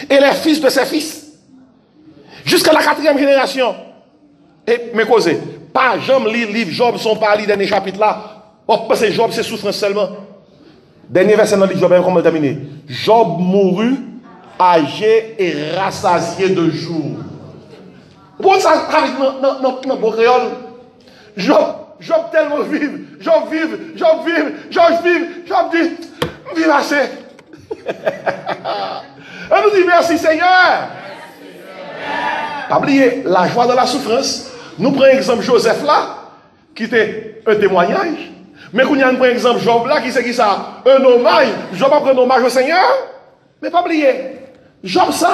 et les fils de ses fils. Jusqu'à la 4e génération. Et, mais causez, pas jamais lire livre Job sont pas lire dernier chapitre là. Parce que Job c'est souffrance seulement. Dernier verset dans le livre Job, comment terminer? Job mourut âgé et rassasié de jours. Pour ça, dans beau créole, Job tellement vive, Job dit, vive assez. On nous dit merci Seigneur. Pas oublier la joie de la souffrance. Nous prenons exemple Joseph là, qui était un témoignage. Mais quand on prend exemple Job là, qui c'est qui ça? Un hommage. Job a pris un hommage au Seigneur. Mais pas oublier. Job ça,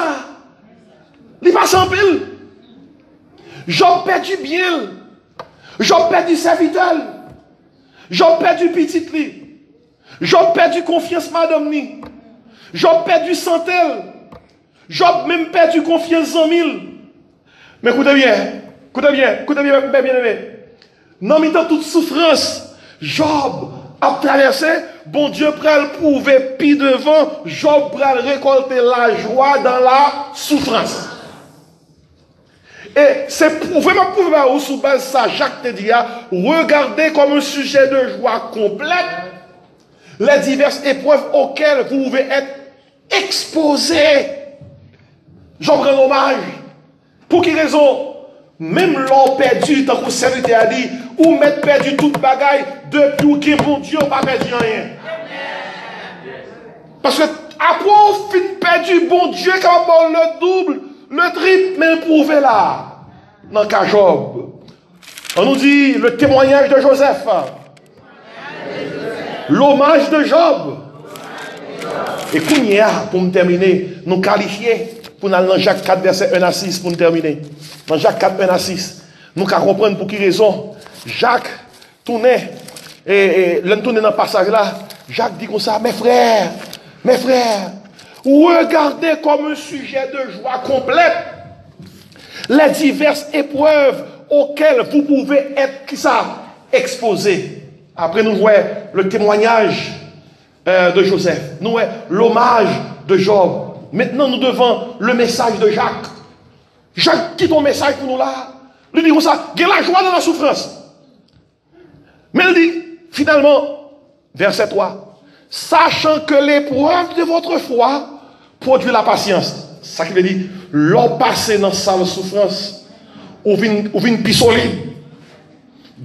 il passe en pile. Job perd du bien. Job perd du serviteur. Job perd du petit lit. Job perd du confiance madame ni. Job perd du santel. Job même perd du confiance en mille. Mais écoutez bien aimé. Non, mais dans toute souffrance, Job a traversé bon Dieu pral prouver puis devant, Job pral récolter la joie dans la souffrance. Et c'est prouvé, ou sous base ça, Jacques te dit, regardez comme un sujet de joie complète les diverses épreuves auxquelles vous pouvez être exposés. J'en rends hommage. Pour quelle raison? Même l'homme perdu, tant que serviteur a dit, ou mettre perdu toute bagaille, depuis que bon Dieu n'a pas perdu rien. Parce que après on fin perdu, bon Dieu qui a le double, le triple, mais prouvé là. Dans le cas Job. On nous dit le témoignage de Joseph. L'hommage de Job. Et pour me terminer, nous qualifier pour nous aller dans Jacques 4, verset 1 à 6 pour nous terminer. Dans Jacques 4, 1 à 6, nous allons comprendre pour quelle raison Jacques tournait, et l'on tourne dans le passage là, Jacques dit comme ça, mes frères, regardez comme un sujet de joie complète les diverses épreuves auxquelles vous pouvez être qui ça, exposés. Après nous voyons le témoignage de Joseph, nous voyons l'hommage de Job. Maintenant nous devons le message de Jacques. Jacques qui ton message pour nous là. Il dit comme ça, il y a la joie dans la souffrance. Mais il dit, finalement, verset 3, sachant que l'épreuve de votre foi produit la patience. Ça qui veut dire, l'homme passé dans sa souffrance, ou vient plus solide.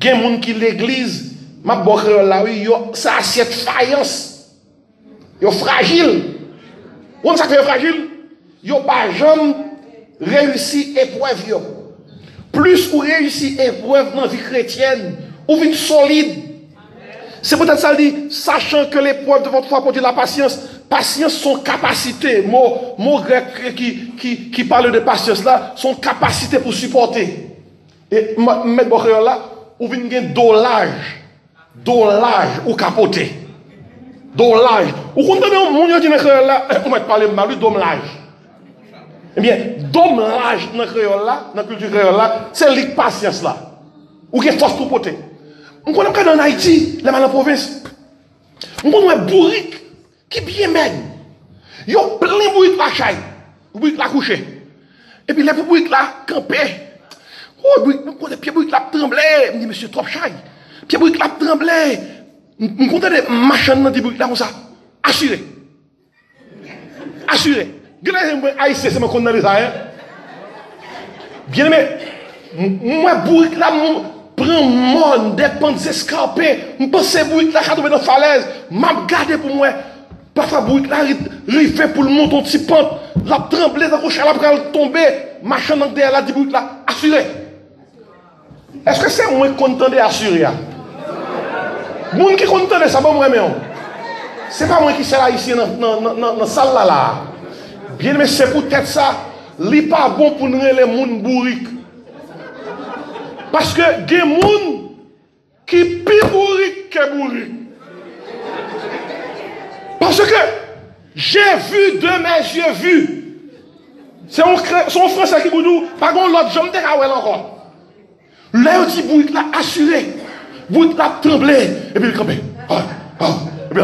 Il y a des gens qui l'église, ma boque là, ça a cette faïence. Ils sont fragiles. Vous savez que fragile? Ils n'ont pas jamais réussi épreuve. Plus ou réussi épreuve dans la vie chrétienne, ou vie solide. C'est peut-être ça dit, sachant que l'épreuve de votre foi produit la patience. Patience, son capacité, mot grec qui parle de patience là, son capacité pour supporter. Et mettre bon là, ou vient dolage ou capoter. Dolage. Ou comprenez, on dit là, on va parler mal, domlage. Eh bien, domlage dans le créole là, dans la culture créole là, c'est la patience là. Ou qui est force pour porter. On connaît que dans Haïti, les mal en province, on connaît bourrique qui bien mène. Ils ont plein de bourrique la chaille, bourrique la coucher. Et puis les bourrique là, campé. Oh, les pieds bourrique là tremblé. Je dis, monsieur, trop chaille. Pieds bourrique là tremblé. On connaît des machines dans des bourrique là comme ça. Assuré. Assuré. Haïtien, c'est mon condamné ça. Bien aimé, moi, bourrique là, prends mon dépend escarpé, je pense que bourrique là, tomber dans la falaise, m'a gardé pour moi. Parfois, bourrique là, il fait pour le monter un petit pente, la tremblé, la roche, la pral tomber, machin dans derrière là, dit bourrique là, assuré. Est-ce que c'est moi qui content d'assurer? Moun qui content de ça, bon, moi, mais c'est pas moi qui suis là ici dans la salle là. Bien, mais c'est peut-être ça, il n'est pas bon pour nous les gens bourriques. Parce que il y a des gens qui sont plus bourriques que bourriques. Parce que j'ai vu de mes yeux vu. C'est un français qui vous dit, par contre, l'autre, je me dis encore. Là, on dit bourrique là, assuré. Bourrique là, tremblé. Et puis il campé. Et puis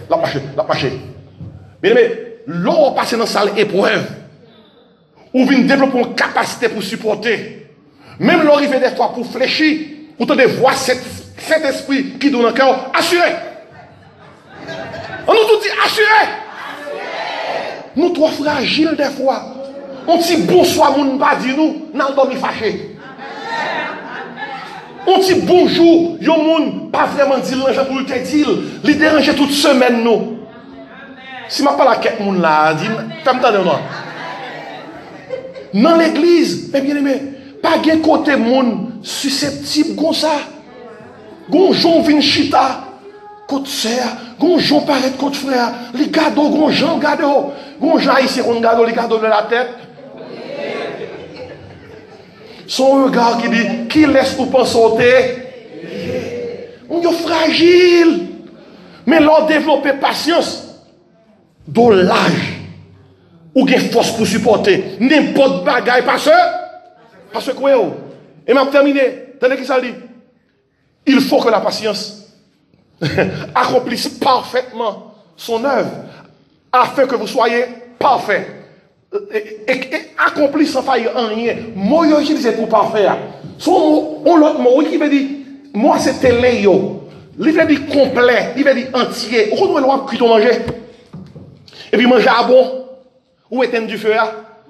la marché. Mais, l'on passe dans la salle épreuve, ou vient développer une capacité pour supporter, même l'on arrive des fois pour fléchir, ou de voir cet esprit qui donne un cœur, assuré. On nous tout dit assuré. Nous trop fragiles des fois. On dit bonsoir, mon pas dit nous, n'a dormi fâché. On dit bonjour, yon moun pas vraiment dit l'ange pour te dire, il dérange toute semaine nous. Si je ne parle pas à quelqu'un là, fais-moi non. Dans l'église, mes bien-aimés, pas de côté moun susceptible comme ça. Gonjon vin chita, côté sœur, gonjon paraît côté frère, les gado, gonjon gado, gonjon ici on gado, les gado de la tête. Son regard qui dit, qui laisse pour penser sauter? On est fragile. Mais l'on développe patience. Dans l'âge, ou une force pour supporter n'importe bagaille parce que quoi et m'a terminé. Tenez qui ça dit, il faut que la patience accomplisse parfaitement son œuvre, afin que vous soyez parfaits. Et accompli sans faillir en rien. Moi, j'ai utilisé pour parfait. Son l'autre mot qui veut dire, moi c'est téléo. Il veut dire complet, il veut dire entier. Au moins, on cuit manger. Et puis manger à bon, ou éteindre du feu,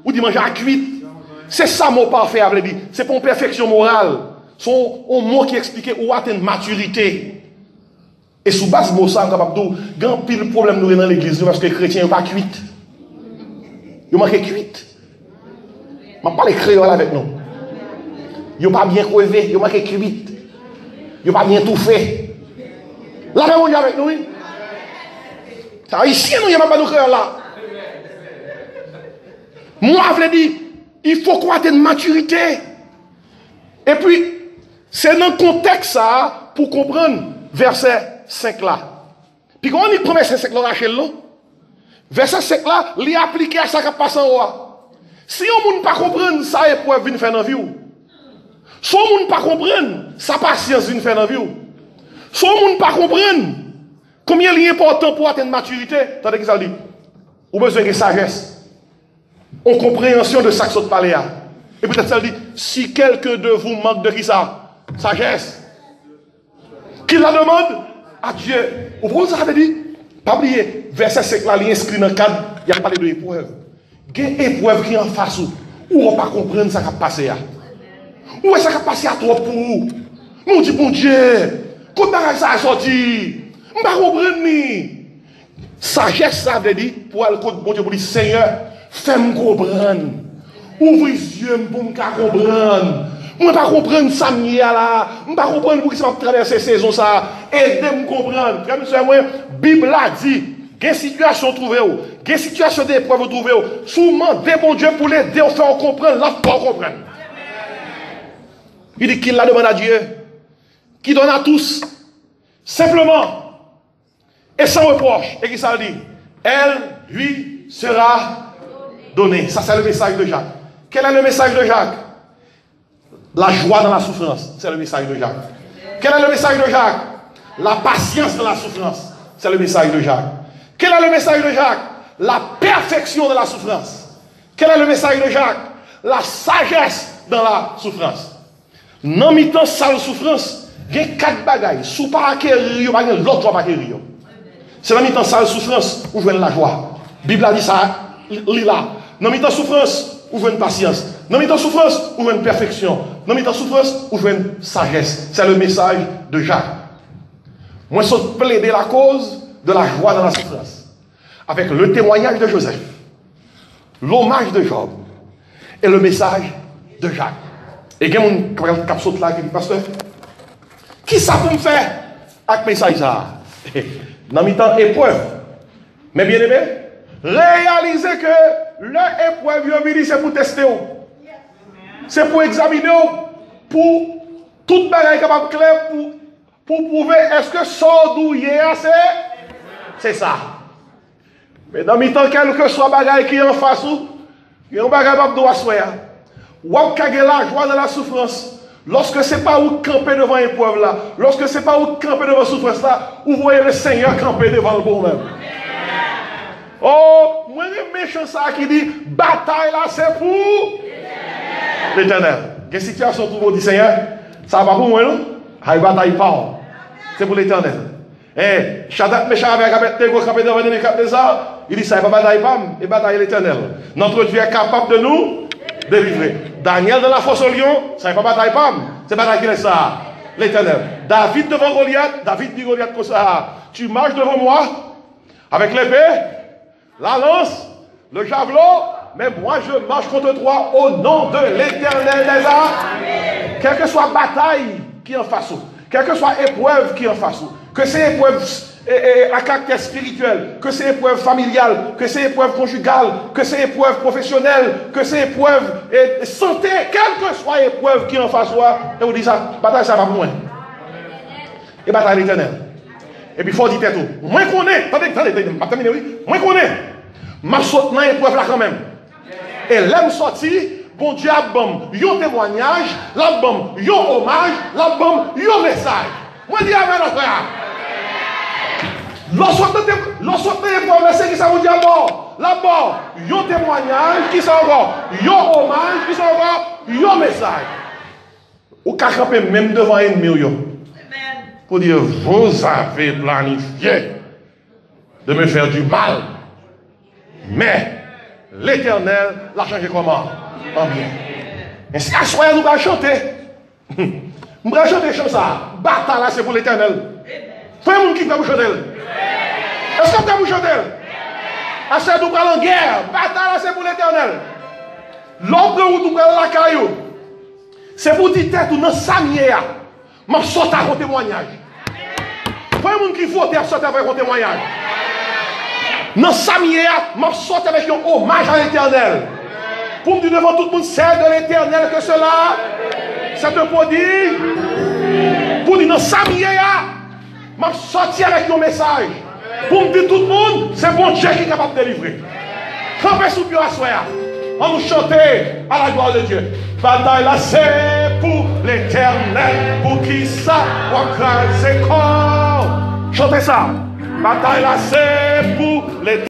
ou dit manger à cuit. C'est ça mot parfait, veut dire. C'est pour une perfection morale. Son mot qui explique où atteindre maturité. Et sous base mot ça, on est capable de dire, grand pile problème nous dans l'église parce que les chrétiens n'ont pas cuit. Ils manquent cuite. Je ne parle pas créole avec nous. Ils n'ont pas bien crevé, ils manquent cuite. Ils n'ont pas bien tout fait. Là, même on est avec nous, oui. Ici, nous, il n'y a pas de créole là. Moi, je veux dire, il faut qu'on atteigne maturité. Et puis, c'est dans le contexte ça, pour comprendre verset 5 là. Puis quand on y prend verset 5 là, Rachel, verset 5 là, il est appliqué à ça qui passe en haut. Si on ne peut pas comprendre, ça épreuve vient faire dans la vie. Si on ne peut pas comprendre, sa patience vient faire dans la vie. Si on ne peut pas comprendre, combien il est important pour atteindre maturité, tandis que ça dit, ou besoin de sagesse. En compréhension de ça que ça parle. Et peut-être ça dit, si quelqu'un de vous manque de qui ça? Sagesse. Qui la demande? À Dieu. Vous voyez ça veut dire? Pas oublier, verset 5 là, il est inscrit dans le cadre, il y a parlé de épreuve. Il y a une épreuve qui est en face où on ne peut pas comprendre ça qui a passé. Où est-ce qui a passé à toi pour vous? Mon Dieu, bon Dieu, comment ça a sorti? Je ne peux pas comprendre. Sagesse, ça veut dire, pour aller contre bon Dieu, pour dire, Seigneur, fais-moi comprendre. Ouvre les yeux pour me comprendre. Je ne peux pas comprendre ça, là. Je ne peux pas comprendre pour qui ça va traverser ces saisons. Aidez-moi à comprendre. Frère, monsieur, moi, la Bible a dit, il y a une situation trouvée, il y a une situation d'épreuve trouvée. Souvent, des bons Dieu pour l'aider, on fait comprendre, là, on comprendre. Il dit qu'il la demande à Dieu, qui donne à tous, simplement, et sans reproche. Et qui ça dit? Elle lui sera donnée. Ça, c'est le message de Jacques. Quel est le message de Jacques? La joie dans la souffrance. C'est le message de Jacques. Quel est le message de Jacques? La patience dans la souffrance. C'est le message de Jacques. Quel est le message de Jacques? La perfection de la souffrance. Quel est le message de Jacques? La sagesse dans la souffrance. Non, mi-temps, sale souffrance, il y a 4 bagailles. Si vous ne pas acquérir, l'autre va pas acquérir. C'est dans mi-temps, sale souffrance, où vous la joie. La Bible a dit ça, il là. Dans mi-temps, souffrance, où vous une patience. Dans mi-temps, souffrance, où vous une perfection. Dans mi-temps, souffrance, où vous une sagesse. C'est le message de Jacques. Moi, je plaider la cause de la joie dans la souffrance. Avec le témoignage de Joseph, l'hommage de Job et le message de Jacques. Et il y a un cap saute là qui dit, pasteur, qui ça peut me faire avec le message là? Dans le temps épreuve. Mais bien aimé, réalisez que l'épreuve, c'est pour tester. C'est pour examiner, pour toute bagaille capable clair, pour prouver est-ce que ça douillet c'est ça. Mais dans le temps, quel que soit bagaille qui est en face, il y a un bagaille qui doit se faire. Ou la joie de la souffrance. Lorsque ce n'est pas où camper devant l'épreuve là, lorsque ce n'est pas où camper devant la souffrance là, vous voyez le Seigneur camper devant le bon même. Oh, moi le méchant ça qui dit bataille là c'est pour l'Éternel. Quelle situation tout le monde dit Seigneur, ça va pas pour moi non? Aïe bataille pas. C'est pour l'Éternel. Eh, Shadrach, Meshach avec Abednego camper devant les cap des arts, il dit ça va pas bataille pas et bataille l'Éternel. Notre Dieu est capable de nous délivrer. Daniel dans la fosse au lion, ça n'est pas bataille pam, c'est bataille qui est ça. L'Éternel. David devant Goliath, David dit Goliath comme ça. Tu marches devant moi avec l'épée, la lance, le javelot, mais moi je marche contre toi au nom de l'Éternel des armées. Quelle que soit bataille qui est en face, quelle que soit épreuve qui est en face, que c'est épreuve à caractère spirituel, que c'est épreuve familiale, que c'est épreuve conjugale, que c'est épreuve professionnelle, que c'est épreuve santé, quelle que soit épreuve qui est en face de toi, et vous dites ça, bataille ça va pour moi. Et bataille l'éternel. Et puis il faut dire tout. Moi qu'on est, attendez, oui, moi qu'on est, ma saute dans l'épreuve là quand même. Et l'aime sorti, bon Dieu a bon, yon témoignage, la bon, yon hommage, la bon, yon message. Moi dis amen frère. Lorsque vous qui ça vous dit d'abord, un témoignage qui sont encore, un hommage qui sont encore, un message. Ou qu'à camper même devant un ennemi. Pour dire, vous avez planifié de me faire du mal. Mais l'Éternel l'a changé comment? En bien. Et si à soi, nous allons chanter. Nous allons chanter comme ça. Bataille là, c'est pour l'Éternel. Faut un monde qui peut vous chanter. Est-ce que vous pouvez vous chanter? Est-ce que nous allons en guerre? Bataille là, c'est pour l'Éternel. L'autre où nous allons la caillou. C'est pour dire tête ou dans Samia. Je saute à un témoignage. Faut un monde qui vote à sortir avec un témoignage. Dans Samia, je saute avec un hommage à l'Éternel. Pour me dire devant tout le monde, c'est de l'Éternel que cela, c'est un prodige. Pour dire dans Samia, je sorti avec un message. Pour me dire tout le monde, c'est bon Dieu qui est capable de délivrer. Campez sous pied à soi. On nous chanter à la gloire de Dieu. Bataille là, c'est pour l'Éternel. Pour qui ça, c'est corps. Chantez ça. Bataille là, c'est pour l'Éternel.